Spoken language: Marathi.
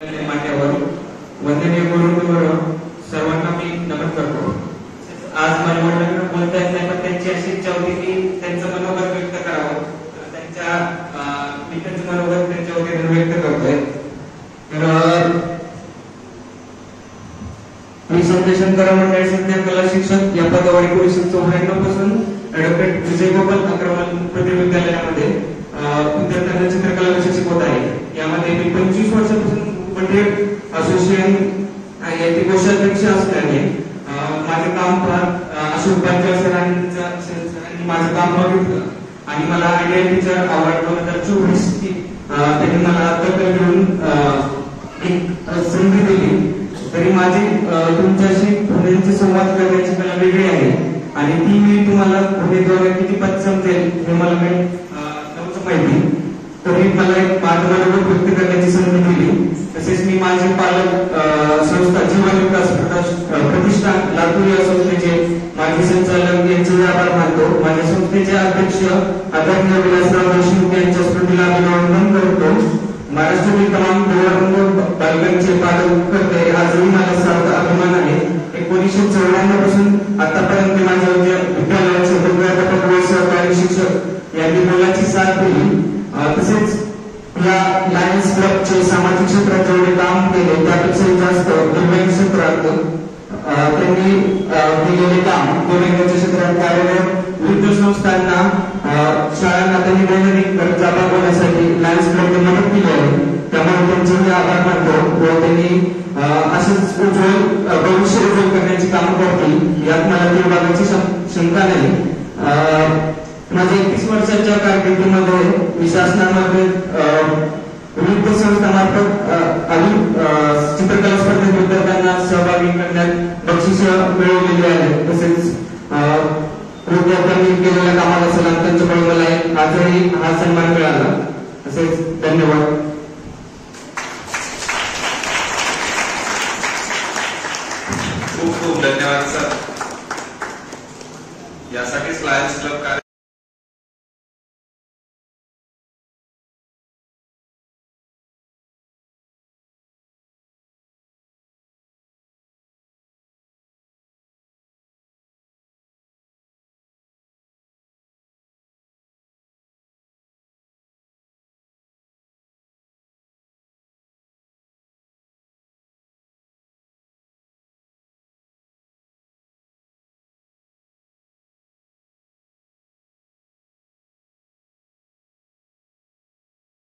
मान्यवर वंदनीय गुरुवर सर्वांना मी नमन करतो। आज माझ्या वडिलांना बोलता येत नाही, पण त्यांची अशी इच्छा होती की त्यांचं मनोगत व्यक्त करावं, मी त्यांचं मनोगत त्यांच्या वतीने व्यक्त करतोय। तर मी संदेशंकर मंडळ संज्ञा कला शिक्षक या पदावर 1994 पासून ॲडव्होकेट विजय गोपाल अग्रवाल प्रतिविद्यालयामध्ये विद्यार्थ्यांना चित्रकला विषय शिकवत आहे। यामध्ये मी 25 वर्षापासून असोसिएशन याचे कोषाध्यक्ष असल्याने माझे काम अशोक पांचाळ सरांनी माझं काम बघितलं आणि मला आयडिया टीचर अवॉर्ड 2024 त्यांनी मला दखल घेऊन एक संधी दिली। तरी माझी तुमच्याशी पुण्याची संवाद करण्याची कला वेगळी आहे आणि ती मी तुम्हाला पुणेद्वारे किती पद समजेल हे मला नव्हतं माहिती, तरी मला एक माझं मनोगत व्यक्त करण्याची संधी दिली। तसेच मी माझे पालक संस्था जीवन विकास प्रतिष्ठान लातूर या संस्थेचे माजी संचालक यांचे आभार मानतो। माझ्या संस्थेचे अध्यक्ष आदरणीय विलासराव देशमुख यांच्या स्मृतीला अभिवादन करतो। महाराष्ट्रातील तमाम दिव्यांग बालकांचे पालक करते आजही मला सार्थ अभिमान आहे। 1994 पासून आतापर्यंत माझ्या विद्यालयाचे मुख्याध्यापक व सहकारी शिक्षक यांनी मुलाची साथ दिली। तसेच या लायन्स क्लबचे सामाजिक क्षेत्रात जेवढे काम केले त्यापेक्षा जास्त दिव्यांग क्षेत्रात त्यांनी केलेले काम, दिव्यांगाच्या क्षेत्रात कार्यरत विविध संस्थांना शाळांना त्यांनी दैनंदिन गरजा भागवण्यासाठी लायन्स क्लबने मदत केली आहे। त्यामुळे त्यांचे आभार मानतो व त्यांनी असेच उज्ज्वल भविष्य उज्ज्वल करण्याची कामं करतील यात मला ती बाबतीची शंका नाही। माझ्या 31 वर्षाच्या कारकिर्दीमध्ये मी शासनामध्ये विविध संस्थांमार्फत चित्रकला स्पर्धेत विद्यार्थ्यांना सहभागी करण्यात बक्षीस मिळवलेली आहे। तसेच विद्यार्थ्यांनी केलेल्या कामाला सलाम त्यांच्याकडे मला आजही हा सन्मान मिळाला। तसेच धन्यवाद। खूप खूप धन्यवाद सर। यासाठीच लायन्स क्लब